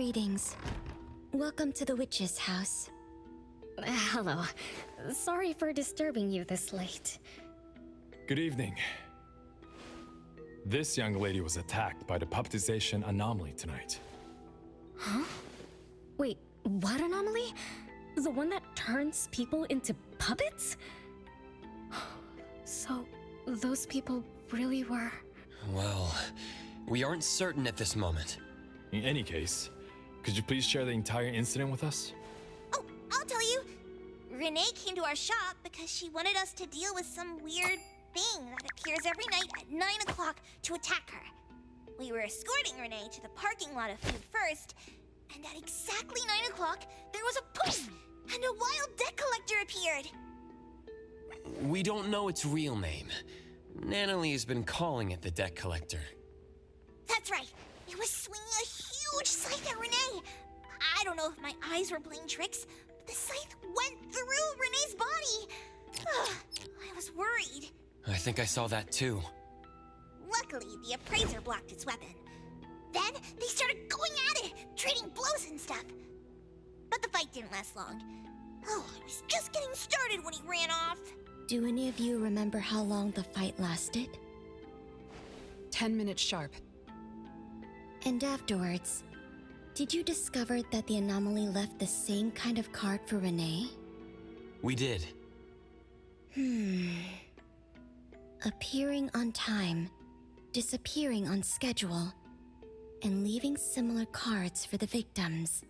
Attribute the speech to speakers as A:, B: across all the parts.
A: Greetings. Welcome to the witch's house.
B: Hello. Sorry for disturbing you this late.
C: Good evening. This young lady was attacked by the puppetization anomaly tonight.
B: Huh? Wait, what anomaly? The one that turns people into puppets? So, those people really were...
D: Well, we aren't certain at this moment.
C: In any case, could you please share the entire incident with us?
E: Oh, I'll tell you. Renee came to our shop because she wanted us to deal with some weird thing that appears every night at 9 o'clock to attack her. We were escorting Renee to the parking lot of food first, and at exactly 9 o'clock, there was a poof, and a wild debt collector appeared.
D: We don't know its real name. Nanalee's been calling it the debt collector.
E: That's right. It was swinging a huge scythe at Renee. I don't know if my eyes were playing tricks, but the scythe went through Renee's body. I was worried.
D: I think I saw that too.
E: Luckily, the appraiser blocked its weapon. Then they started going at it, trading blows and stuff. But the fight didn't last long. Oh, I was just getting started when he ran off.
A: Do any of you remember how long the fight lasted?
F: 10 minutes sharp.
A: And afterwards, did you discover that the anomaly left the same kind of card for Renee?
D: We did.
A: Appearing on time, disappearing on schedule, and leaving similar cards for the victims.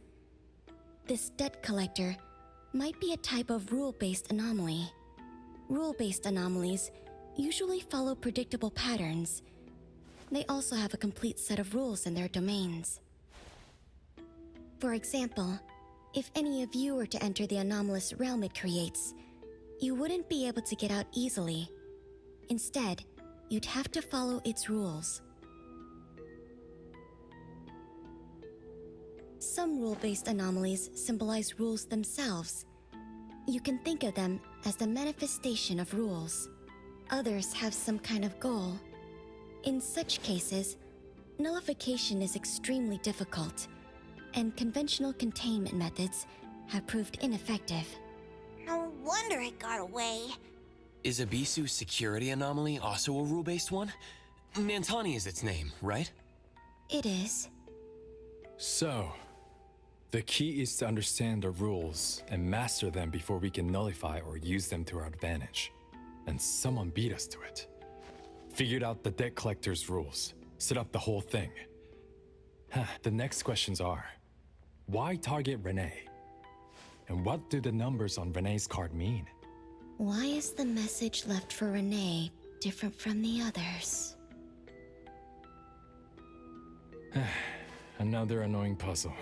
A: This debt collector might be a type of rule-based anomaly. Rule-based anomalies usually follow predictable patterns. They also have a complete set of rules in their domains. For example, if any of you were to enter the anomalous realm it creates, you wouldn't be able to get out easily. Instead, you'd have to follow its rules. Some rule-based anomalies symbolize rules themselves. You can think of them as the manifestation of rules. Others have some kind of goal. In such cases, nullification is extremely difficult, and conventional containment methods have proved ineffective.
E: No wonder it got away.
D: Is Abisu's security anomaly also a rule-based one? Nantani is its name, right?
A: It is.
C: So, the key is to understand the rules and master them before we can nullify or use them to our advantage. And someone beat us to it. Figured out the debt collector's rules, set up the whole thing. The next questions are, why target Renee? And what do the numbers on Renee's card mean?
A: Why is the message left for Renee different from the others?
C: Another annoying puzzle.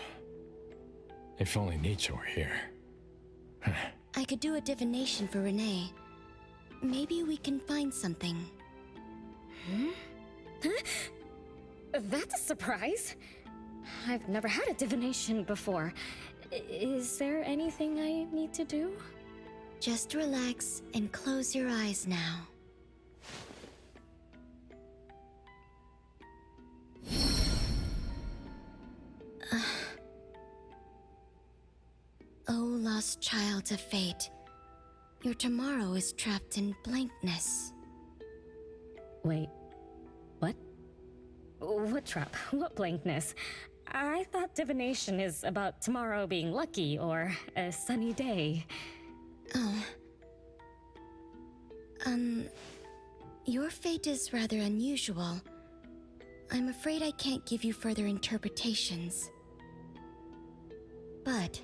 C: If only Nietzsche were here.
A: I could do a divination for Renee. Maybe we can find something.
B: That's a surprise. I've never had a divination before. Is there anything I need to do?
A: Just relax and close your eyes now. Oh, lost child of fate. Your tomorrow is trapped in blankness.
B: Wait, what? What trap? What blankness? I thought divination is about tomorrow being lucky or a sunny day.
A: Oh. Your fate is rather unusual. I'm afraid I can't give you further interpretations. But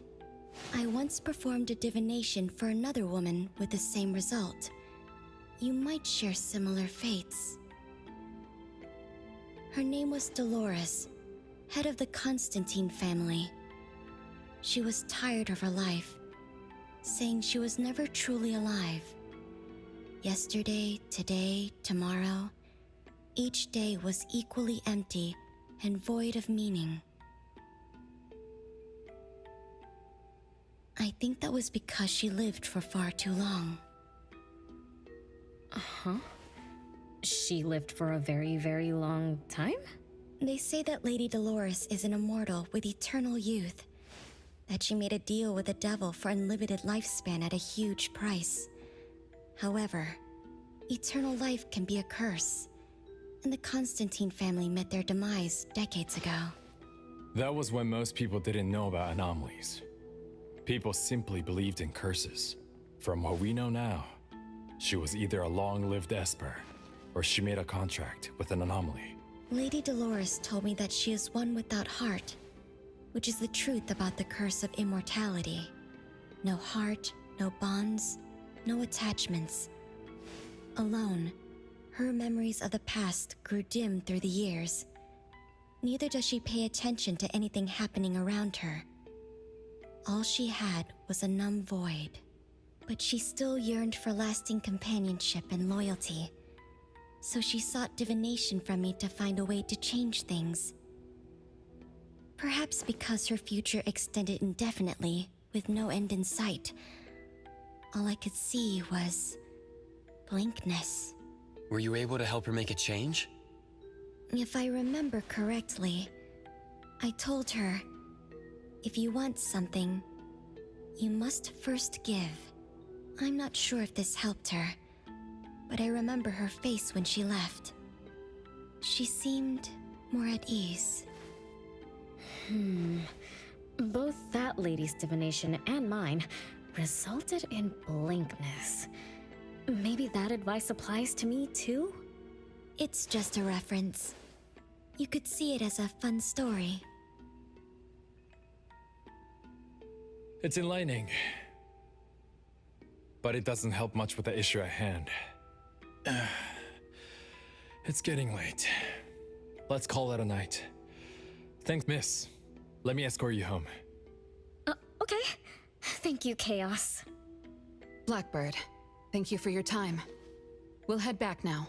A: I once performed a divination for another woman with the same result. You might share similar fates. Her name was Dolores, head of the Constantine family. She was tired of her life, saying she was never truly alive. Yesterday, today, tomorrow, each day was equally empty and void of meaning. I think that was because she lived for far too long.
B: Uh-huh. She lived for a very, very long time?
A: They say that Lady Dolores is an immortal with eternal youth, that she made a deal with the devil for unlimited lifespan at a huge price. However, eternal life can be a curse, and the Constantine family met their demise decades ago.
C: That was when most people didn't know about anomalies. People simply believed in curses. From what we know now, she was either a long-lived Esper, or she made a contract with an anomaly.
A: Lady Dolores told me that she is one without heart, which is the truth about the curse of immortality. No heart, no bonds, no attachments. Alone, her memories of the past grew dim through the years. Neither does she pay attention to anything happening around her. All she had was a numb void. But she still yearned for lasting companionship and loyalty. So she sought divination from me to find a way to change things. Perhaps because her future extended indefinitely, with no end in sight, all I could see was blankness.
D: Were you able to help her make a change?
A: If I remember correctly, I told her, if you want something, you must first give. I'm not sure if this helped her, but I remember her face when she left. She seemed more at ease.
B: Both that lady's divination and mine resulted in blankness. Maybe that advice applies to me too?
A: It's just a reference. You could see it as a fun story.
C: It's enlightening. But it doesn't help much with the issue at hand. It's getting late. Let's call it a night. Thanks, miss. Let me escort you home.
B: Okay. Thank you, Chaos.
F: Blackbird, thank you for your time. We'll head back now.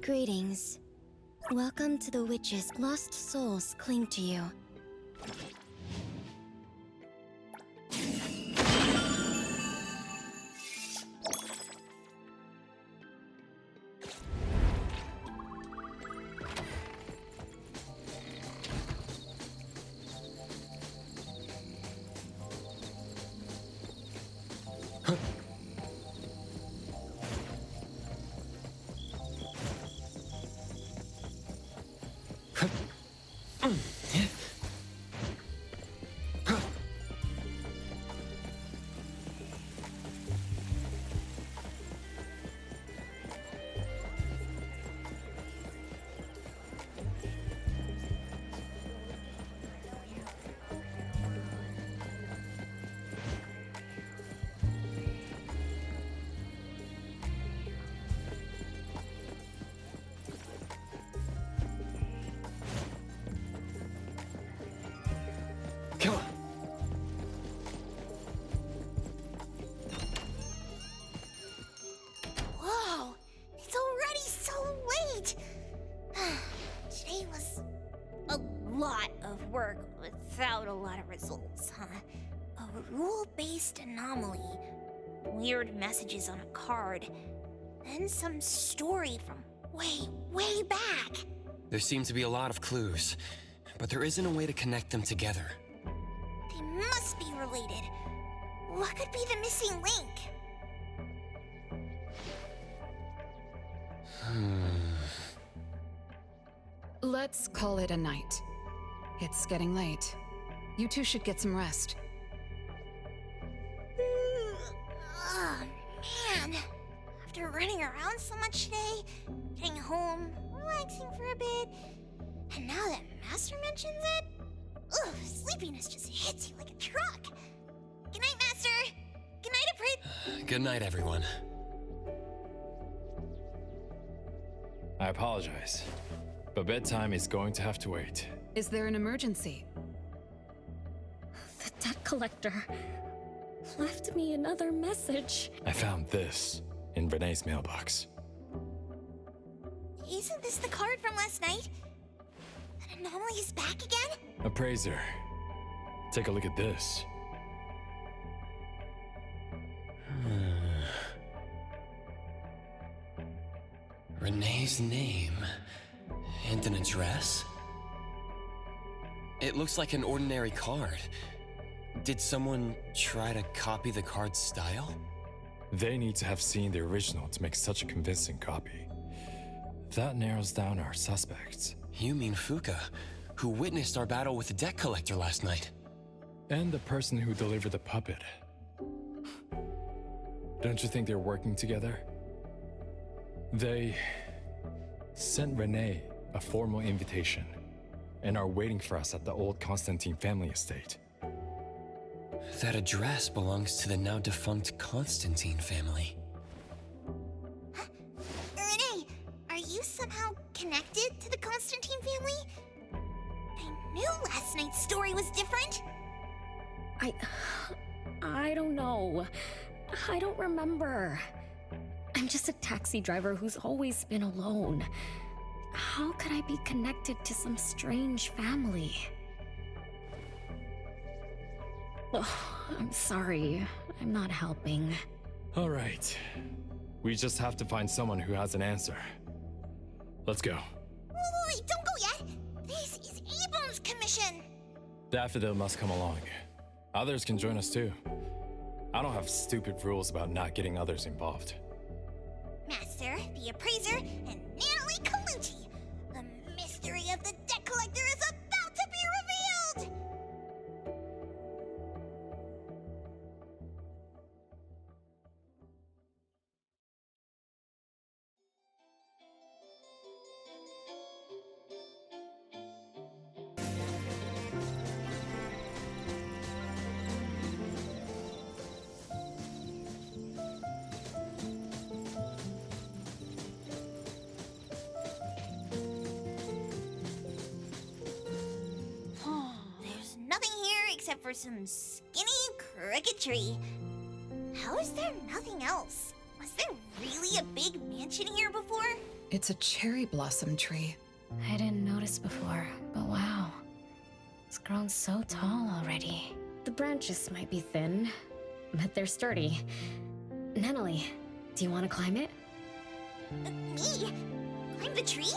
A: Greetings. Welcome to the witches. Lost souls cling to you.
D: Come on.
E: Whoa, it's already so late. Today was a lot of work without a lot of results, huh? A rule-based anomaly, weird messages on a card, then some story from way back.
D: There seem to be a lot of clues, but there isn't a way to connect them together.
E: They must be related. What could be the missing link?
F: Let's call it a night. It's getting late. You two should get some rest.
E: Oh, man. After running around so much today, getting home, relaxing for a bit, and now that Master mentions it, ugh, sleepiness just hits you like a truck. Good night, Master. Good night, Aprit.
D: Good night, everyone.
C: I apologize, but bedtime is going to have to wait.
F: Is there an emergency?
B: The debt collector left me another message.
C: I found this in Renee's mailbox.
E: Isn't this the card from last night? Anomaly's back again?
C: Appraiser, take a look at this.
D: Renee's name and an address? It looks like an ordinary card. Did someone try to copy the card's style?
C: They need to have seen the original to make such a convincing copy. That narrows down our suspects.
D: You mean Fuka, who witnessed our battle with the debt collector last night?
C: And the person who delivered the puppet. Don't you think they're working together? They sent Renee a formal invitation and are waiting for us at the old Constantine family estate.
D: That address belongs to the now defunct Constantine family.
E: Renee, are you somehow connected to the Constantine family? I knew last night's story was different.
B: I don't know. I don't remember. I'm just a taxi driver who's always been alone. How could I be connected to some strange family? Oh, I'm sorry. I'm not helping.
C: All right. We just have to find someone who has an answer. Let's go.
E: Wait, don't go yet. This is Abram's commission.
C: Daffodil must come along. Others can join us too. I don't have stupid rules about not getting others involved.
E: Master, the appraiser, and Natalie Colucci. The mystery of the debt collector is about to be revealed! There's nothing here except for some skinny cricket tree. How is there nothing else? Was there really a big mansion here before?
F: It's a cherry blossom tree.
B: I didn't notice before, but wow. It's grown so tall already. The branches might be thin, but they're sturdy. Natalie, do you want to climb it?
E: Me? Climb the tree?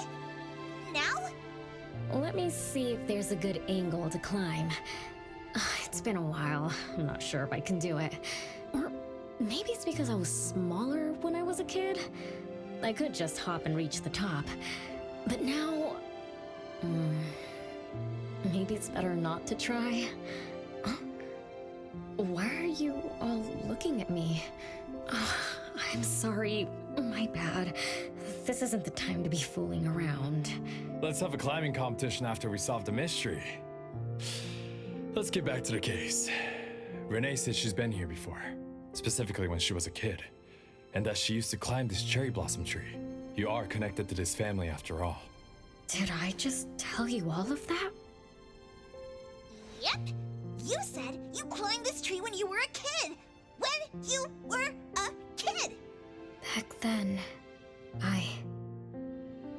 E: Now?
B: Let me see if there's a good angle to climb. It's been a while. I'm not sure if I can do it. Or maybe it's because I was smaller when I was a kid. I could just hop and reach the top. But now... maybe it's better not to try. Why are you all looking at me? I'm sorry. My bad. This isn't the time to be fooling around.
C: Let's have a climbing competition after we solve the mystery. Let's get back to the case. Renee said she's been here before, specifically when she was a kid, and that she used to climb this cherry blossom tree. You are connected to this family after all.
B: Did I just tell you all of that?
E: Yep. You said you climbed this tree when you were a kid. When you were a kid.
B: Back then, I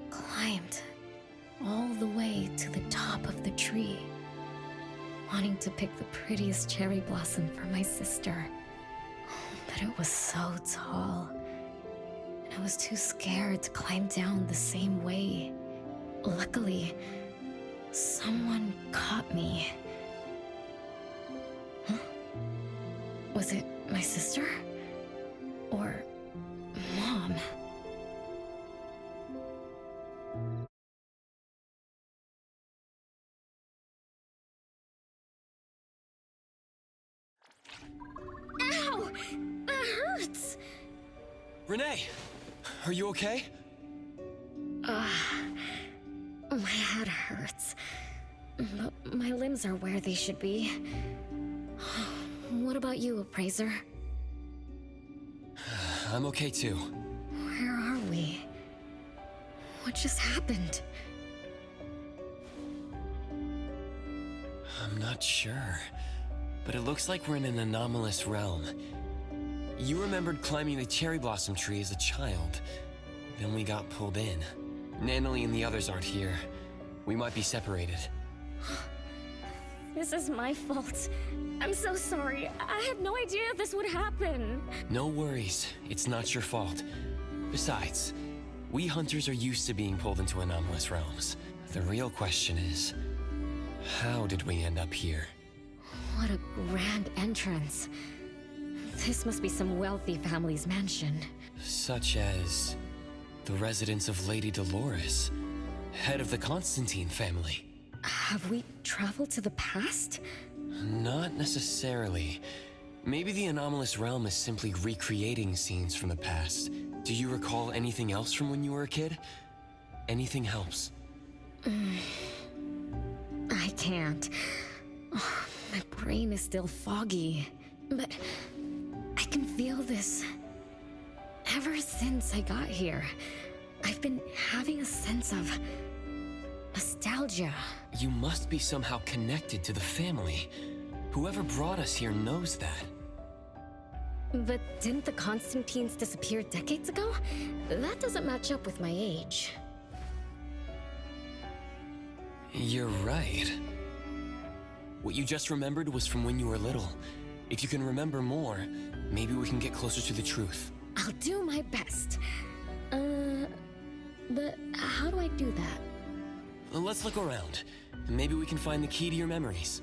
B: climbed all the way to the top of the tree, wanting to pick the prettiest cherry blossom for my sister. But it was so tall, and I was too scared to climb down the same way. Luckily, someone caught me. Huh? Was it my sister? Or Mom? Ow! That hurts!
D: Renee, are you okay?
B: My head hurts, but my limbs are where they should be. What about you, appraiser?
D: I'm okay too.
B: Where are we? What just happened?
D: I'm not sure, but it looks like we're in an anomalous realm. You remembered climbing the cherry blossom tree as a child. Then we got pulled in. Natalie and the others aren't here, We might be separated.
B: This is my fault. I'm so sorry. I had no idea this would happen.
D: No worries. It's not your fault. Besides, we hunters are used to being pulled into anomalous realms. The real question is, how did we end up here?
B: What a grand entrance. This must be some wealthy family's mansion.
D: Such as the residence of Lady Dolores, head of the Constantine family.
B: Have we traveled to the past?
D: Not necessarily. Maybe the anomalous realm is simply recreating scenes from the past. Do you recall anything else from when you were a kid? Anything helps.
B: I can't. Oh, my brain is still foggy. But I can feel this. Ever since I got here, I've been having a sense of nostalgia.
D: You must be somehow connected to the family. Whoever brought us here knows that.
B: But didn't the Constantines disappear decades ago? That doesn't match up with my age.
D: You're right. What you just remembered was from when you were little. If you can remember more, maybe we can get closer to the truth.
B: I'll do my best. But how do I do that?
D: Let's look around. Maybe we can find the key to your memories.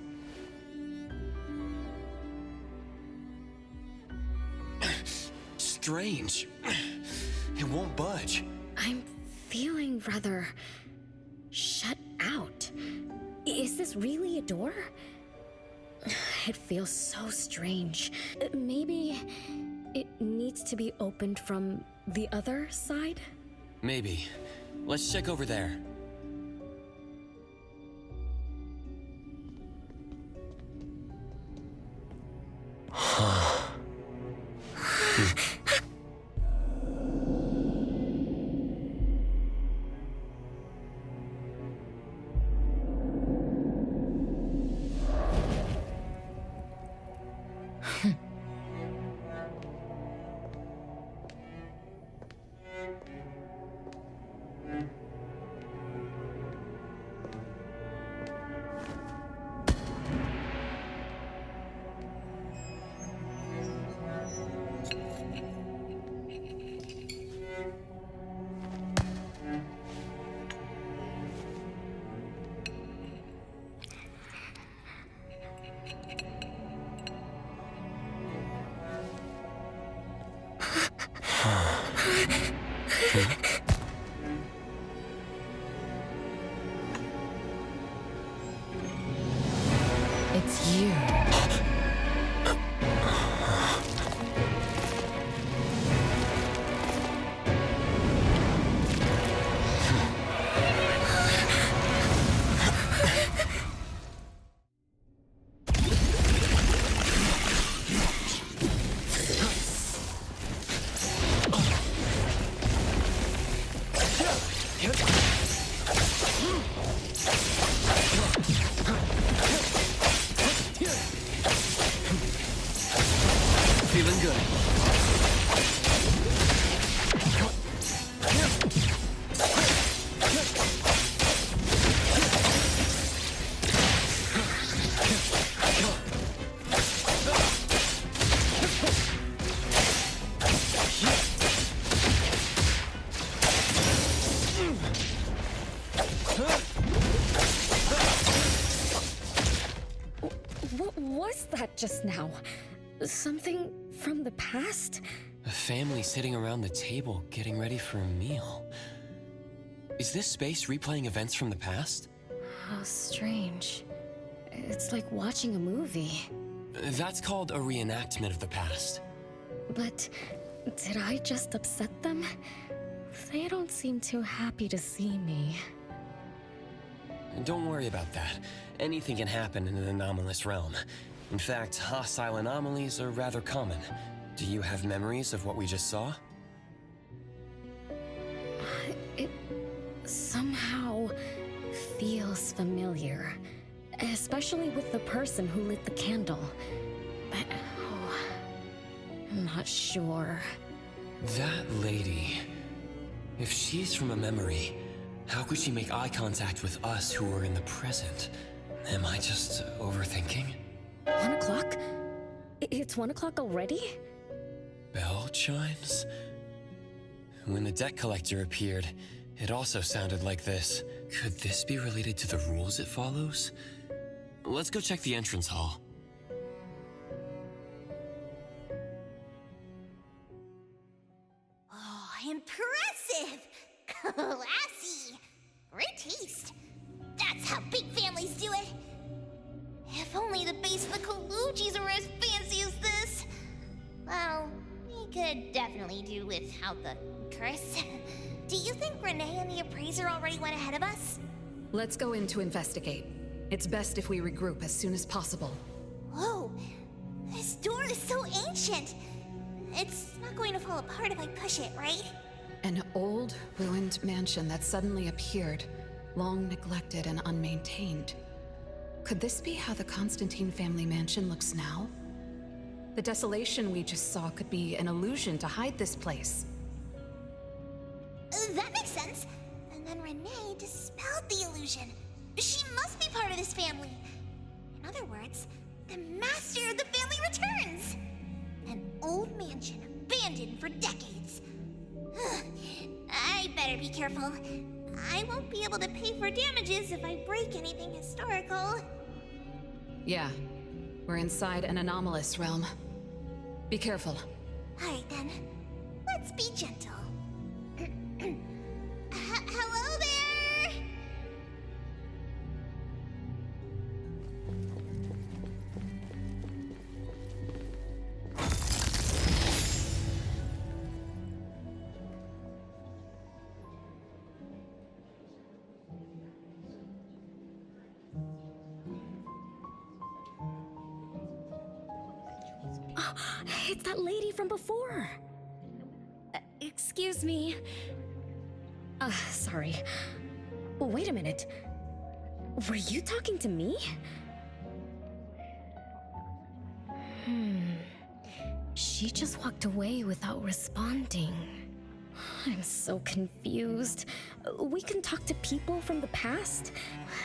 D: Strange. It won't budge.
B: I'm feeling rather shut out. Is this really a door? It feels so strange. Maybe it needs to be opened from the other side?
D: Maybe. Let's check over there.
B: It's you.
D: Feeling good.
B: What was that just now? Something from the past?
D: A family sitting around the table getting ready for a meal. Is this space replaying events from the past?
B: How strange. It's like watching a movie.
D: That's called a reenactment of the past.
B: But did I just upset them? They don't seem too happy to see me.
D: Don't worry about that. Anything can happen in an anomalous realm. In fact, hostile anomalies are rather common. Do you have memories of what we just saw?
B: It somehow feels familiar. Especially with the person who lit the candle. But, I'm not sure.
D: That lady... If she's from a memory, How could she make eye contact with us who are in the present? Am I just overthinking?
B: 1 o'clock? It's 1 o'clock already?
D: Bell chimes? When the debt collector appeared, it also sounded like this. Could this be related to the rules it follows? Let's go check the entrance hall.
E: Oh, impressive! Classy! Great taste. That's how big families do it. If only the base of the Colugis were as fancy as this. Well, we could definitely do without the curse. Do you think Renee and the appraiser already went ahead of us?
F: Let's go in to investigate. It's best if we regroup as soon as possible.
E: Whoa! This door is so ancient! It's not going to fall apart if I push it, right?
F: An old, ruined mansion that suddenly appeared, long neglected and unmaintained. Could this be how the Constantine family mansion looks now? The desolation we just saw could be an illusion to hide this place.
E: That makes sense. And then Renee dispelled the illusion. She must be part of this family. In other words, the master of the family returns. An old mansion abandoned for decades. I better be careful. I won't be able to pay for damages if I break anything historical.
F: Yeah, we're inside an anomalous realm. Be careful.
E: Alright then, let's be gentle. Hello there!
B: It's that lady from before. Excuse me. Sorry. Wait a minute. Were you talking to me? She just walked away without responding. I'm so confused. We can talk to people from the past?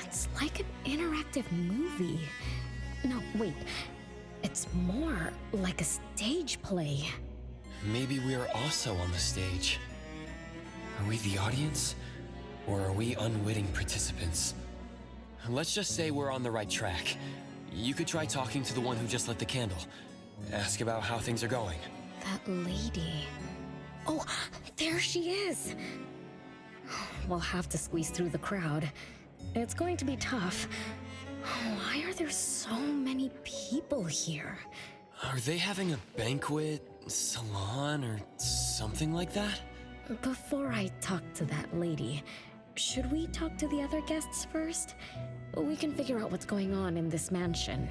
B: It's like an interactive movie. No, wait. It's more like a stage play.
D: Maybe we are also on the stage. Are we the audience? Or are we unwitting participants? Let's just say we're on the right track. You could try talking to the one who just lit the candle. Ask about how things are going.
B: That lady. Oh, there she is. We'll have to squeeze through the crowd. It's going to be tough. Why are there so many people here?
D: Are they having a banquet, salon, or something like that?
B: Before I talk to that lady, should we talk to the other guests first? We can figure out what's going on in this mansion.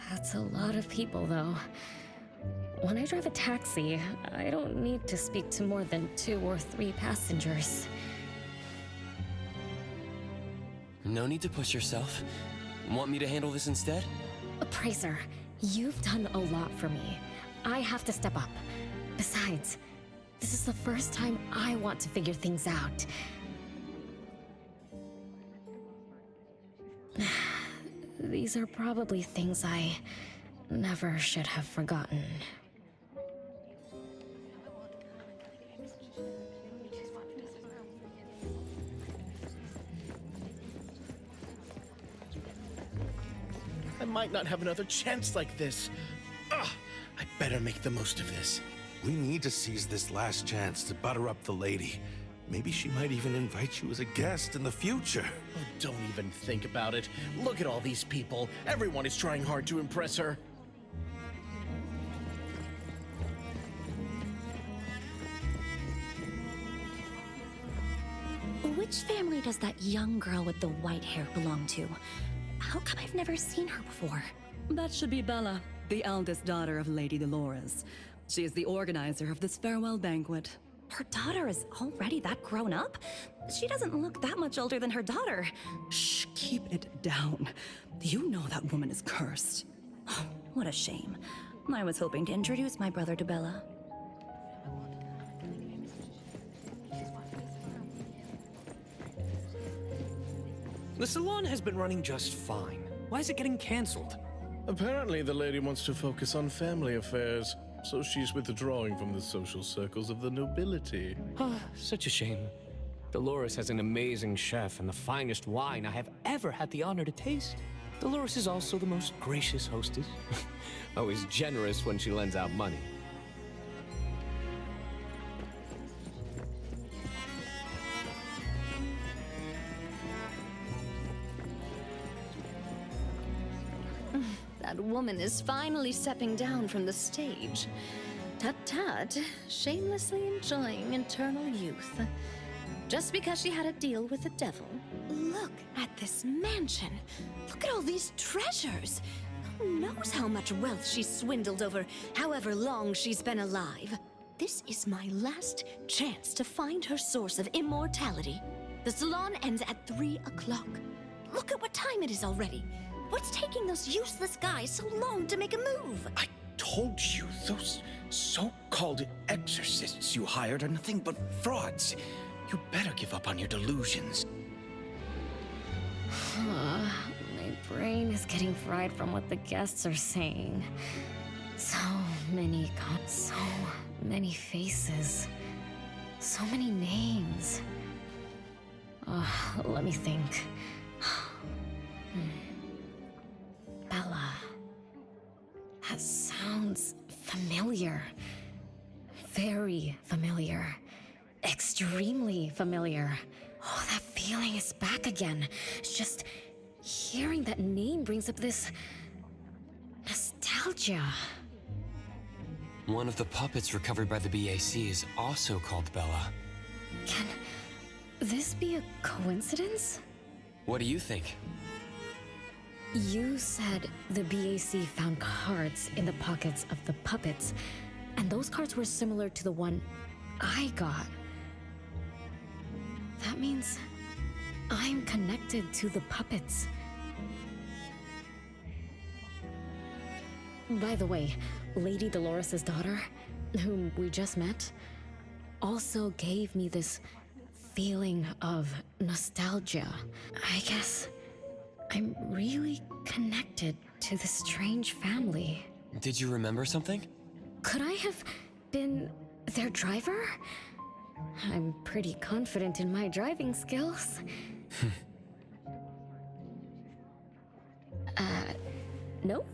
B: That's a lot of people, though. When I drive a taxi, I don't need to speak to more than 2 or 3 passengers.
D: No need to push yourself. Want me to handle this instead?
B: Appraiser, you've done a lot for me. I have to step up. Besides, this is the first time I want to figure things out. These are probably things I never should have forgotten.
G: I might not have another chance like this. Ugh, I better make the most of this.
H: We need to seize this last chance to butter up the lady. Maybe she might even invite you as a guest in the future.
G: Oh, don't even think about it. Look at all these people. Everyone is trying hard to impress her.
A: Which family does that young girl with the white hair belong to? How come I've never seen her before?
I: That should be Bella, the eldest daughter of Lady Dolores. She is the organizer of this farewell banquet.
A: Her daughter is already that grown up? She doesn't look that much older than her daughter.
I: Shh, keep it down. You know that woman is cursed.
A: Oh, what a shame. I was hoping to introduce my brother to Bella.
J: The salon has been running just fine. Why is it getting cancelled?
G: Apparently, the lady wants to focus on family affairs, so she's withdrawing from the social circles of the nobility.
J: Such a shame. Dolores has an amazing chef and the finest wine I have ever had the honor to taste. Dolores is also the most gracious hostess. Always generous when she lends out money.
B: That woman is finally stepping down from the stage. Tut-tut, shamelessly enjoying eternal youth. Just because she had a deal with the devil.
A: Look at this mansion. Look at all these treasures. Who knows how much wealth she's swindled over however long she's been alive. This is my last chance to find her source of immortality. The salon ends at 3 o'clock. Look at what time it is already. What's taking those useless guys so long to make a move?
K: I told you, those so-called exorcists you hired are nothing but frauds. You better give up on your delusions.
B: My brain is getting fried from what the guests are saying. So many faces. So many names. Let me think. Bella. That sounds familiar. Very familiar. Extremely familiar. Oh, that feeling is back again. It's just hearing that name brings up this nostalgia.
D: One of the puppets recovered by the BAC is also called Bella.
B: Can this be a coincidence?
D: What do you think?
B: You said the BAC found cards in the pockets of the puppets, and those cards were similar to the one I got. That means I'm connected to the puppets. By the way, Lady Dolores' daughter, whom we just met, also gave me this feeling of nostalgia. I guess I'm really connected to this strange family.
D: Did you remember something?
B: Could I have been their driver? I'm pretty confident in my driving skills. No?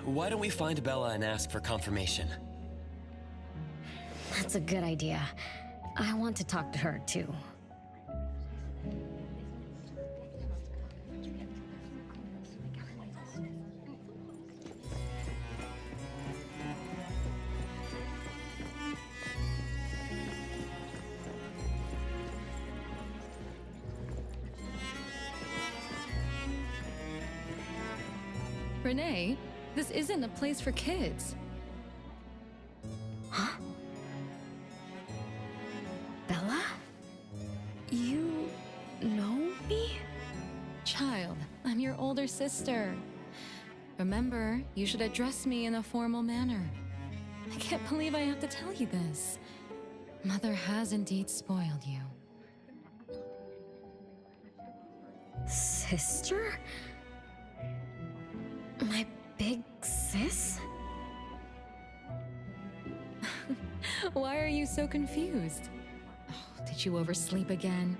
D: Why don't we find Bella and ask for confirmation?
B: That's a good idea. I want to talk to her too.
L: Renee, this isn't a place for kids.
B: Huh? Bella? You know me?
L: Child, I'm your older sister. Remember, you should address me in a formal manner. I can't believe I have to tell you this. Mother has indeed spoiled you.
B: Sister? My big sis?
L: Why are you so confused? Oh, did you oversleep again?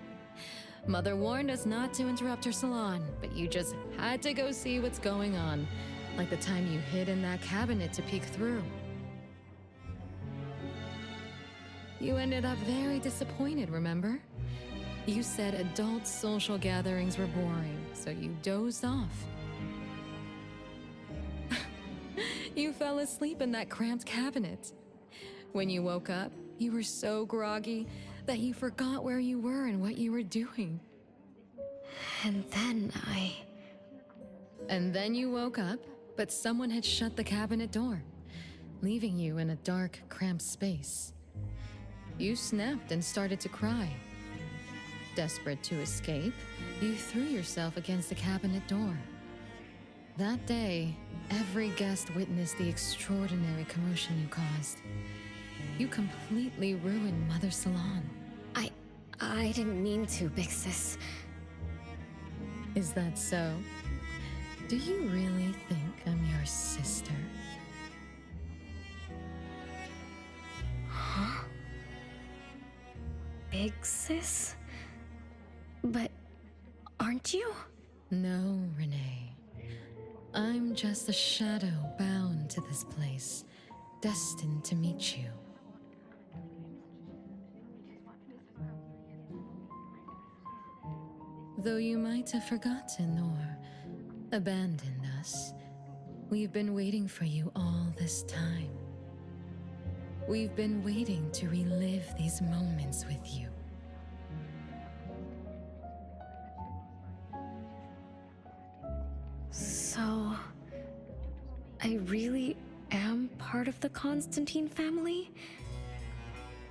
L: Mother warned us not to interrupt her salon, but you just had to go see what's going on. Like the time you hid in that cabinet to peek through. You ended up very disappointed, remember? You said adult social gatherings were boring, so you dozed off. You fell asleep in that cramped cabinet. When you woke up, you were so groggy that you forgot where you were and what you were doing.
B: And then
L: you woke up, but someone had shut the cabinet door, leaving you in a dark, cramped space. You snapped and started to cry. Desperate to escape, you threw yourself against the cabinet door. That day, every guest witnessed the extraordinary commotion you caused. You completely ruined Mother's salon.
B: I didn't mean to, big sis.
L: Is that so? Do you really think I'm your sister?
B: Huh? Big sis? But aren't you?
L: No, Renee. I'm just a shadow bound to this place, destined to meet you. Though you might have forgotten or abandoned us, we've been waiting for you all this time. We've been waiting to relive these moments with you.
B: So, I really am part of the Constantine family?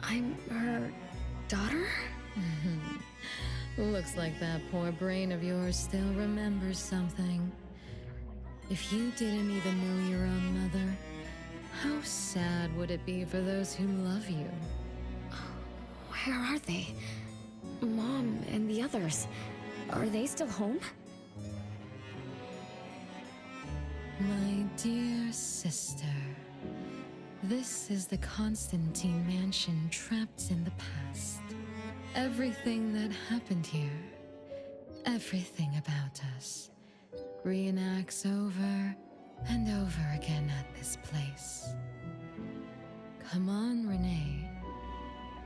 B: I'm her daughter?
L: Looks like that poor brain of yours still remembers something. If you didn't even know your own mother, how sad would it be for those who love you?
B: Where are they? Mom and the others. Are they still home?
L: My dear sister, this is the Constantine mansion trapped in the past. Everything that happened here, everything about us, reenacts over and over again at this place. Come on, Renee.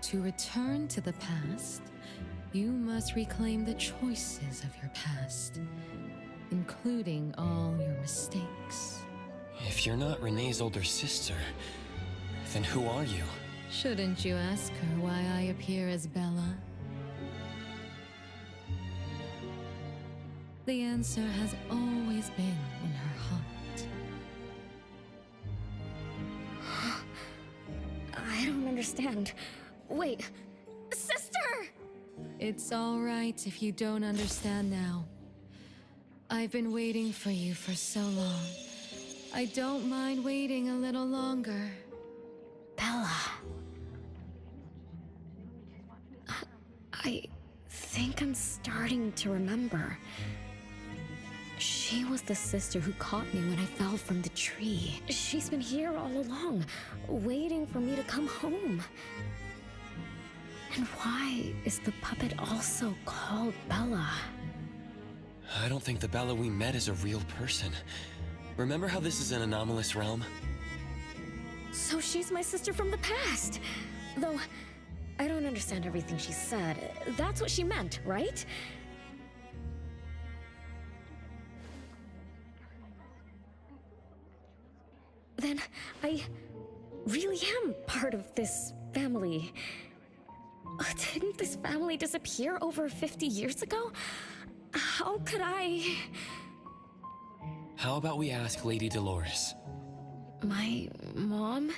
L: To return to the past, you must reclaim the choices of your past, including all your mistakes.
D: If you're not Renee's older sister, then who are you?
L: Shouldn't you ask her why I appear as Bella? The answer has always been in her heart.
B: I don't understand. Wait, sister!
L: It's all right if you don't understand now. I've been waiting for you for so long. I don't mind waiting a little longer.
B: Bella. I think I'm starting to remember. She was the sister who caught me when I fell from the tree. She's been here all along, waiting for me to come home. And why is the puppet also called Bella?
D: I don't think the Bella we met is a real person. Remember how this is an anomalous realm?
B: So she's my sister from the past. Though, I don't understand everything she said. That's what she meant, right? Then I really am part of this family. Didn't this family disappear over 50 years ago? How could I...
D: How about we ask Lady Dolores?
B: My mom?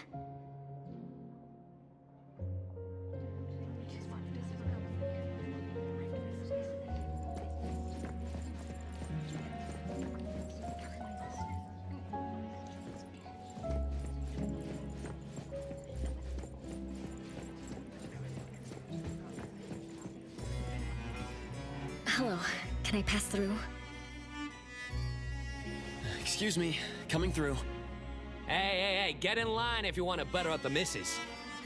B: Hello, can I pass through?
D: Excuse me, coming through.
J: Hey, get in line if you want to butter up the missus.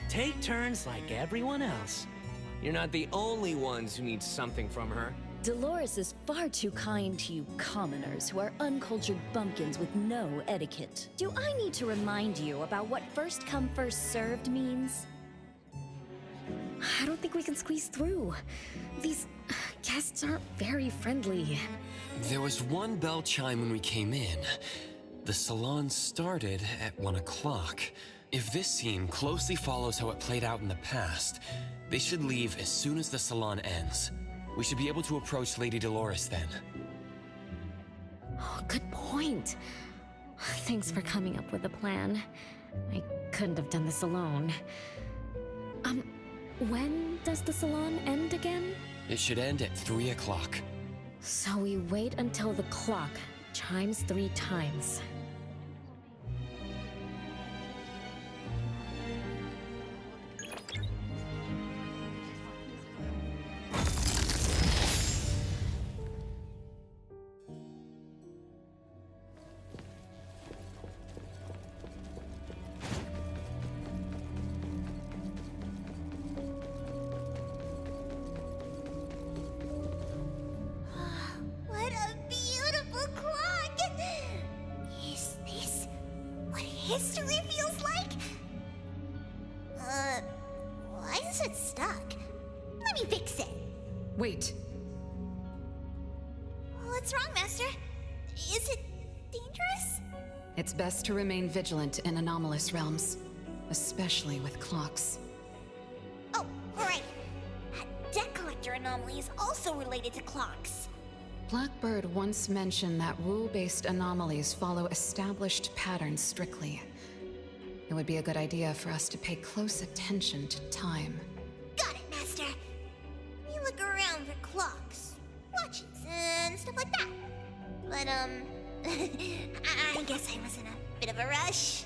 J: Take turns like everyone else. You're not the only ones who need something from her.
M: Dolores is far too kind to you commoners who are uncultured bumpkins with no etiquette. Do I need to remind you about what first come first served means?
B: I don't think we can squeeze through. These guests aren't very friendly.
D: There was one bell chime when we came in. The salon started at 1 o'clock. If this scene closely follows how it played out in the past, they should leave as soon as the salon ends. We should be able to approach Lady Dolores then.
B: Oh, good point. Thanks for coming up with a plan. I couldn't have done this alone. When does the salon end again?
D: It should end at 3 o'clock.
B: So we wait until the clock chimes 3 times.
E: history feels like? Why is it stuck? Let me fix it.
F: Wait.
E: What's wrong, Master? Is it dangerous?
F: It's best to remain vigilant in anomalous realms, especially with clocks.
E: Oh, right. That debt collector anomaly is also related to clocks.
F: Blackbird once mentioned that rule-based anomalies follow established patterns strictly. It would be a good idea for us to pay close attention to time.
E: Got it, Master. You look around for clocks, watches, and stuff like that. But, I guess I was in a bit of a rush.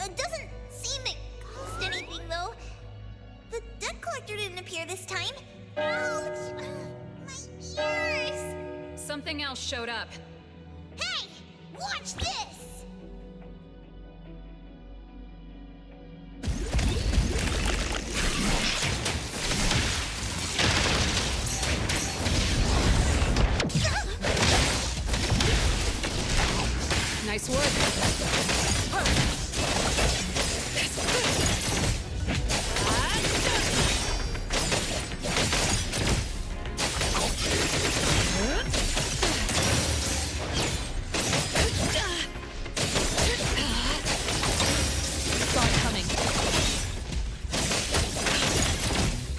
E: It doesn't seem to cost anything, though. The debt collector didn't appear this time. Ouch! My ears!
F: Something else showed up.
E: Hey! Watch this!
F: Nice work.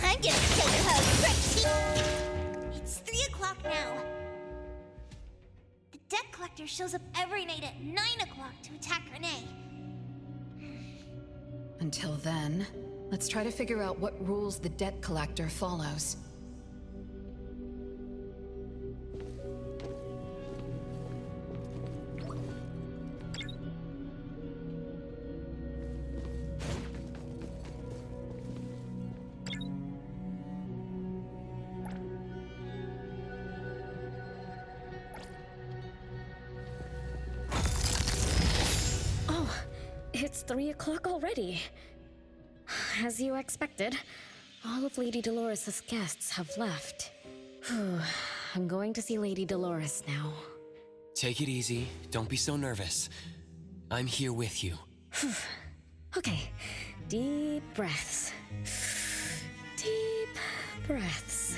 E: I'm gonna take a hug, right? It's 3 o'clock now. The debt collector shows up every night at 9 o'clock to attack Renee.
F: Until then, let's try to figure out what rules the debt collector follows.
B: It's 3 o'clock already. As you expected, all of Lady Dolores' guests have left. I'm going to see Lady Dolores now.
D: Take it easy. Don't be so nervous. I'm here with you.
B: Okay, deep breaths. Deep breaths.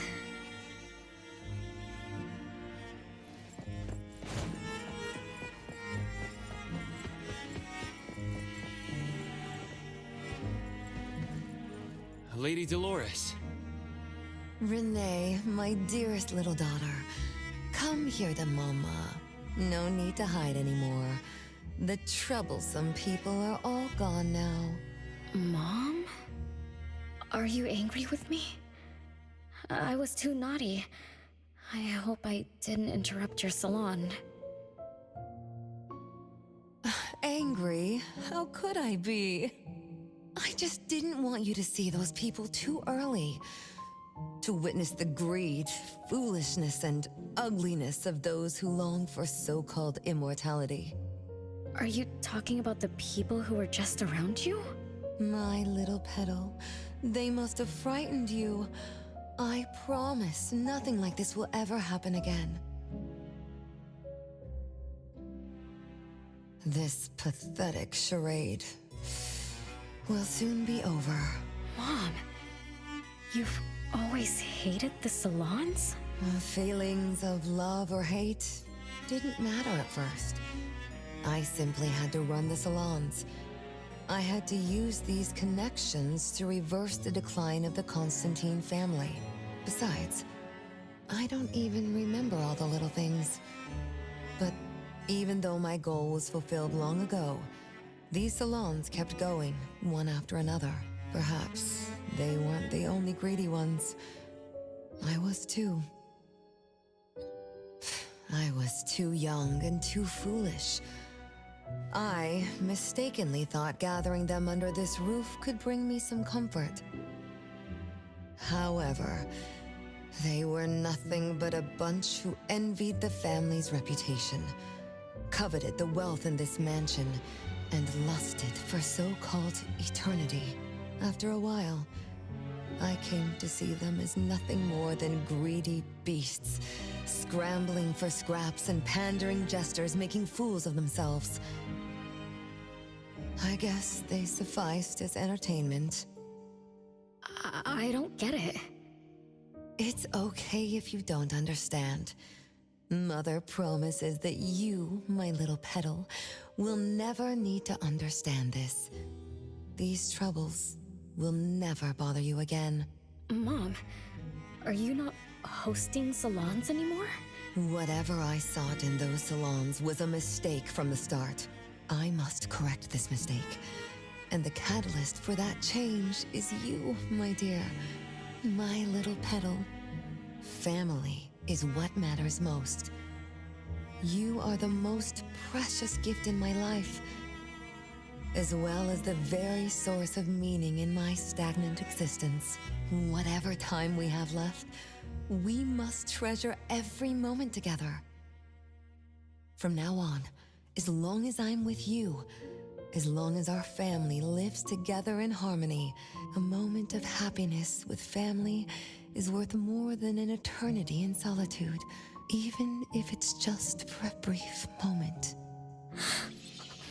D: Lady Dolores.
N: Renee, my dearest little daughter, come here to Mama. No need to hide anymore. The troublesome people are all gone now.
B: Mom? Are you angry with me? I was too naughty. I hope I didn't interrupt your salon.
N: Angry? How could I be? I just didn't want you to see those people too early. To witness the greed, foolishness, and ugliness of those who long for so-called immortality.
B: Are you talking about the people who were just around you?
N: My little petal, they must have frightened you. I promise nothing like this will ever happen again. This pathetic charade will soon be over.
B: Mom, you've always hated the salons?
N: Feelings of love or hate didn't matter at first. I simply had to run the salons. I had to use these connections to reverse the decline of the Constantine family. Besides, I don't even remember all the little things. But even though my goal was fulfilled long ago, these salons kept going, one after another. Perhaps they weren't the only greedy ones. I was too. I was too young and too foolish. I mistakenly thought gathering them under this roof could bring me some comfort. However, they were nothing but a bunch who envied the family's reputation, coveted the wealth in this mansion, and lusted for so-called eternity. After a while, I came to see them as nothing more than greedy beasts, scrambling for scraps and pandering jesters making fools of themselves. I guess they sufficed as entertainment.
B: I don't get it.
N: It's okay if you don't understand. Mother promises that you, my little petal, will never need to understand this. These troubles will never bother you again.
B: Mom, are you not hosting salons anymore?
N: Whatever I sought in those salons was a mistake from the start. I must correct this mistake. And the catalyst for that change is you, my dear. My little petal. Family is what matters most. You are the most precious gift in my life, as well as the very source of meaning in my stagnant existence. Whatever time we have left, we must treasure every moment together. From now on, as long as I'm with you, as long as our family lives together in harmony, a moment of happiness with family is worth more than an eternity in solitude, even if it's just for a brief moment.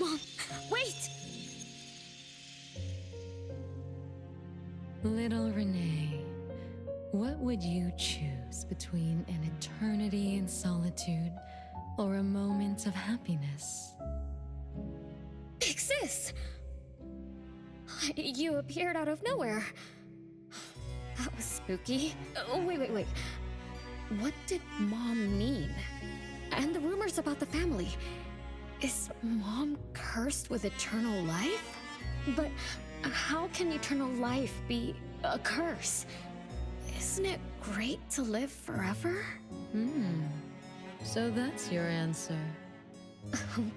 B: Mom, wait!
L: Little Renee, what would you choose between an eternity in solitude or a moment of happiness?
B: Big Sis! You appeared out of nowhere. That was spooky. Oh, wait. What did Mom mean? And the rumors about the family. Is Mom cursed with eternal life? But how can eternal life be a curse? Isn't it great to live forever?
L: So that's your answer.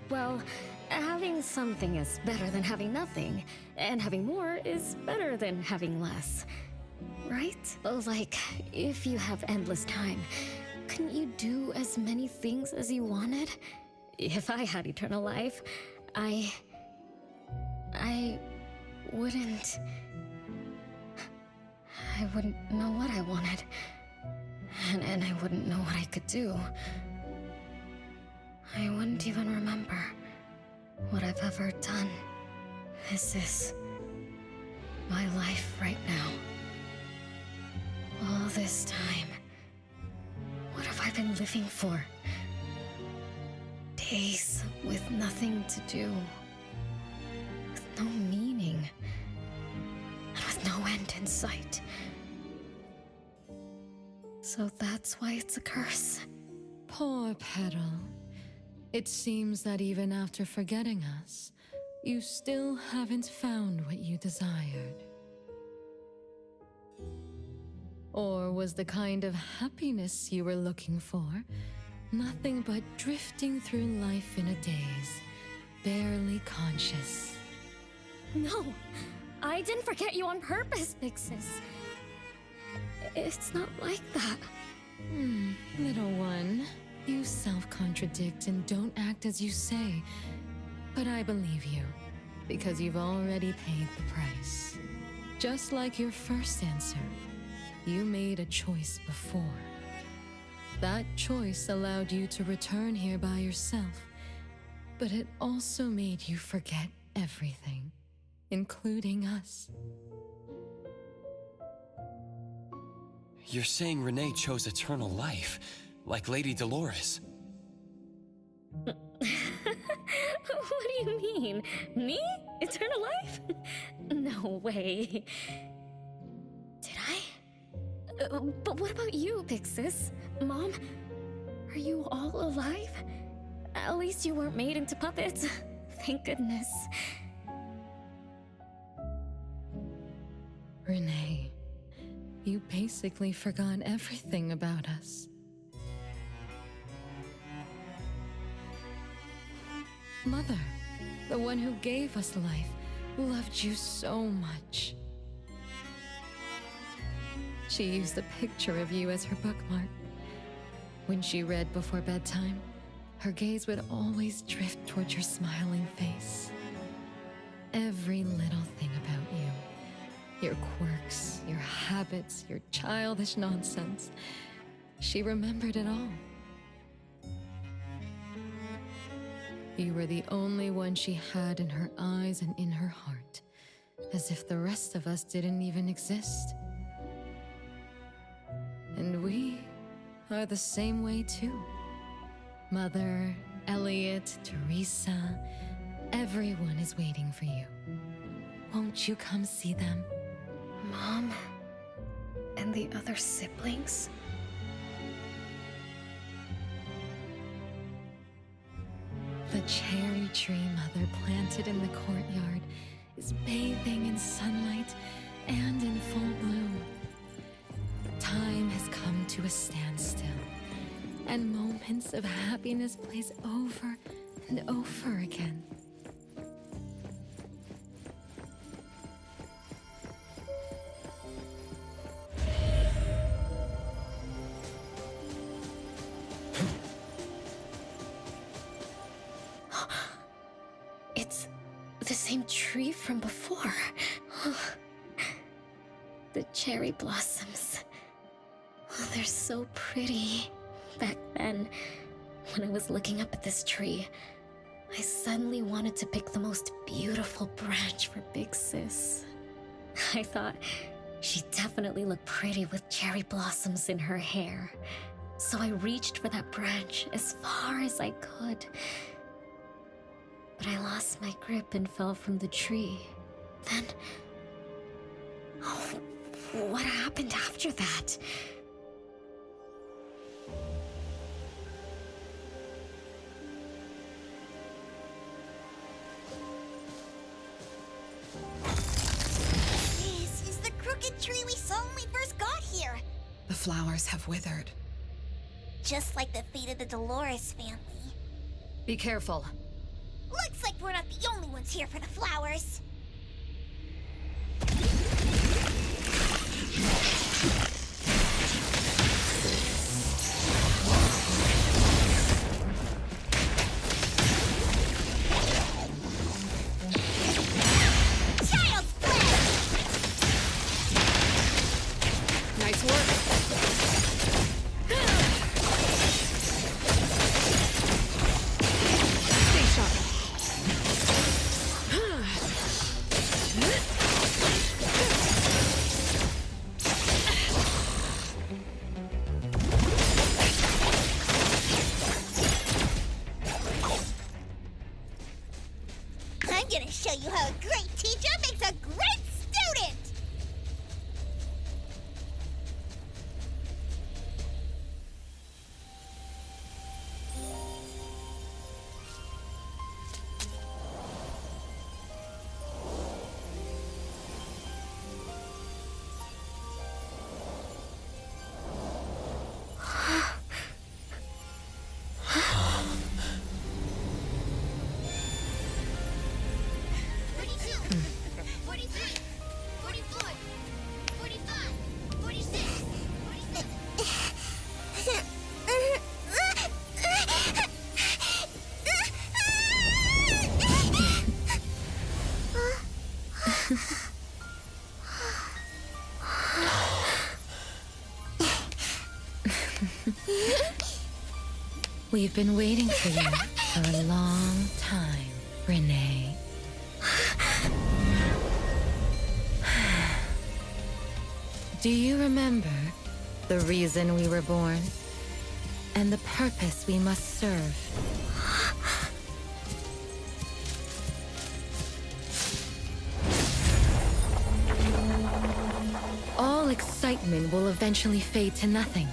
B: Well, having something is better than having nothing, and having more is better than having less. Right? Like, if you have endless time, couldn't you do as many things as you wanted? If I had eternal life, I wouldn't know what I wanted. And I wouldn't know what I could do. I wouldn't even remember what I've ever done. This is my life right now. All this time, what have I been living for? Days with nothing to do, with no meaning, and with no end in sight. So that's why it's a curse.
L: Poor Petal. It seems that even after forgetting us, you still haven't found what you desired. Or was the kind of happiness you were looking for nothing but drifting through life in a daze, barely conscious?
B: No, I didn't forget you on purpose, Big Sis. It's not like that.
L: Little one, you self-contradict and don't act as you say. But I believe you, because you've already paid the price. Just like your first answer, you made a choice before. That choice allowed you to return here by yourself, but it also made you forget everything, including us.
D: You're saying Renee chose eternal life, like Lady Dolores.
B: What do you mean? Me? Eternal life? No way. Did I? But what about you, Big Sis? Mom? Are you all alive? At least you weren't made into puppets. Thank goodness.
L: Renee, you basically forgot everything about us. Mother, the one who gave us life, loved you so much. She used a picture of you as her bookmark. When she read before bedtime, her gaze would always drift towards your smiling face. Every little thing about you, Your quirks, your habits, your childish nonsense. She remembered it all. You were the only one she had in her eyes and in her heart, as if the rest of us didn't even exist. And we are the same way too. Mother, Elliot, Teresa, everyone is waiting for you. Won't you come see them?
B: Mom? And the other siblings?
L: The cherry tree Mother planted in the courtyard is bathing in sunlight and in full bloom. Time has come to a standstill, and moments of happiness plays over and over again.
B: It's the same tree from before. The cherry blossoms. Oh, they're so pretty. Back then, when I was looking up at this tree, I suddenly wanted to pick the most beautiful branch for Big Sis. I thought she'd definitely look pretty with cherry blossoms in her hair. So I reached for that branch as far as I could. But I lost my grip and fell from the tree. Then... oh, what happened after that?
E: This is the crooked tree we saw when we first got here.
F: The flowers have withered.
E: Just like the fate of the Dolores family.
F: Be careful.
E: Looks like we're not the only ones here for the flowers. Child's play!
F: Nice work. Stay sharp.
E: I'm gonna show you how a great teacher makes a great student!
L: We've been waiting for you for a long time, Renee. Do you remember the reason we were born? And the purpose we must serve? All excitement will eventually fade to nothing.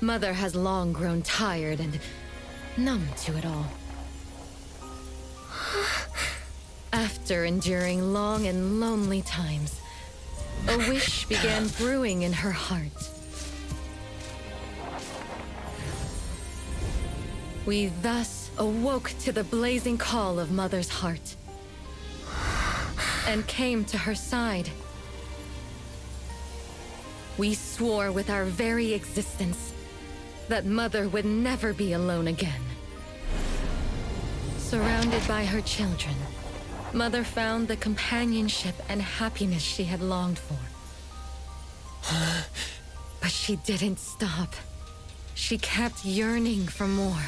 L: Mother has long grown tired and numb to it all. After enduring long and lonely times, a wish began brewing in her heart. We thus awoke to the blazing call of Mother's heart and came to her side. We swore with our very existence that Mother would never be alone again. Surrounded by her children, Mother found the companionship and happiness she had longed for. But she didn't stop. She kept yearning for more.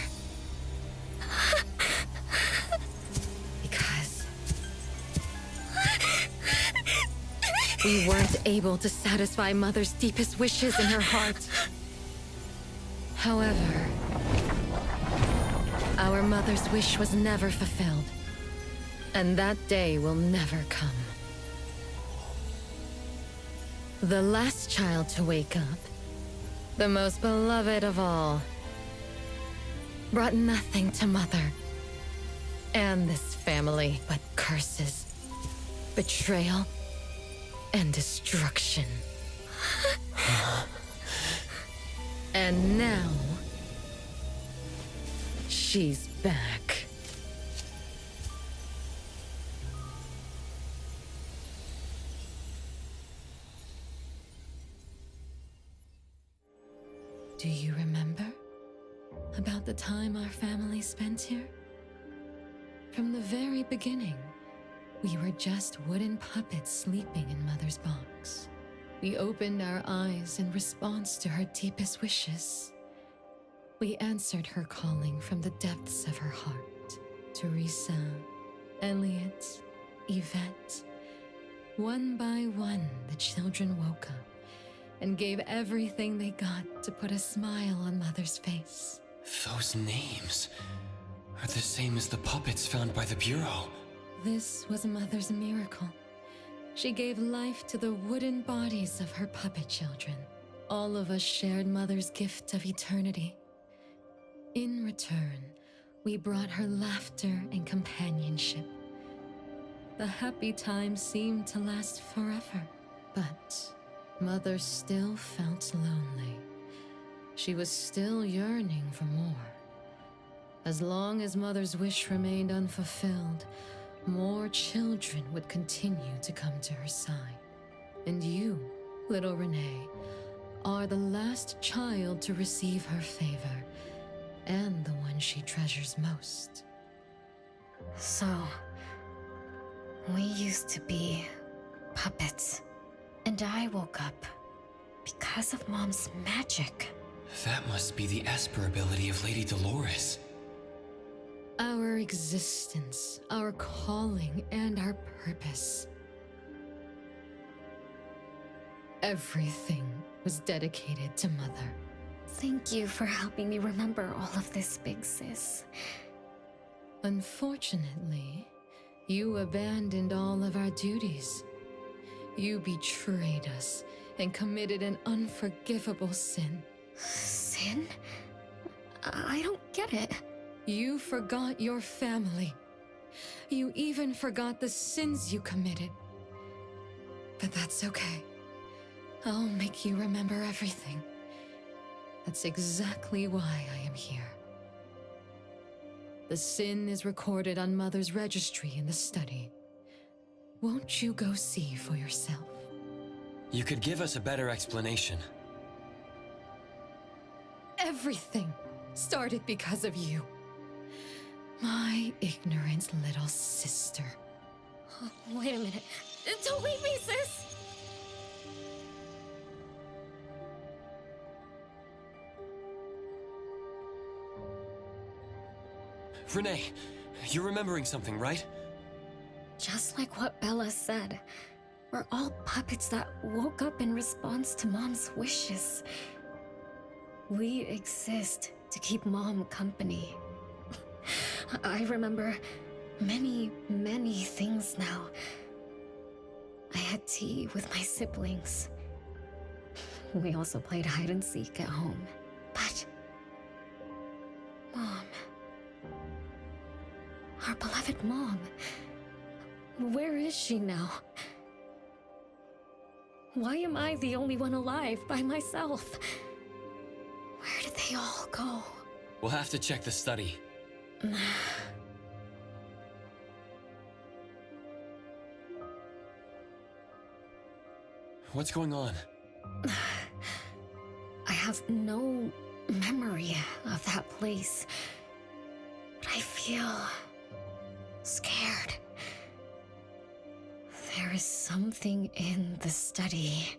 L: Because we weren't able to satisfy Mother's deepest wishes in her heart. However, our mother's wish was never fulfilled. And that day will never come. The last child to wake up, the most beloved of all, brought nothing to Mother and this family but curses, betrayal, and destruction. And now, she's back. Do you remember about the time our family spent here? From the very beginning, we were just wooden puppets sleeping in Mother's box. We opened our eyes in response to her deepest wishes. We answered her calling from the depths of her heart. Teresa, Elliot, Yvette. One by one, the children woke up and gave everything they got to put a smile on Mother's face.
D: Those names are the same as the puppets found by the Bureau.
L: This was Mother's miracle. She gave life to the wooden bodies of her puppet children. All of us shared Mother's gift of eternity. In return, we brought her laughter and companionship. The happy times seemed to last forever, but Mother still felt lonely. She was still yearning for more. As long as Mother's wish remained unfulfilled, more children would continue to come to her side. And you, little Renee, are the last child to receive her favor, and the one she treasures most.
B: So, we used to be puppets. And I woke up because of Mom's magic.
D: That must be the Esper ability of Lady Dolores.
L: Our existence, our calling, and our purpose. Everything was dedicated to Mother.
B: Thank you for helping me remember all of this, big sis.
L: Unfortunately, you abandoned all of our duties. You betrayed us and committed an unforgivable sin.
B: Sin? I don't get it.
L: You forgot your family. You even forgot the sins you committed. But that's okay. I'll make you remember everything. That's exactly why I am here. The sin is recorded on Mother's registry in the study. Won't you go see for yourself?
D: You could give us a better explanation.
L: Everything started because of you. My ignorant little sister.
B: Oh, wait a minute. Don't leave me, sis!
D: Renee, you're remembering something, right?
B: Just like what Bella said, we're all puppets that woke up in response to Mom's wishes. We exist to keep Mom company. I remember many, many things now. I had tea with my siblings. We also played hide and seek at home. But Mom, our beloved Mom, where is she now? Why am I the only one alive by myself? Where did they all go?
D: We'll have to check the study. What's going on?
B: I have no memory of that place, but I feel scared. There is something in the study.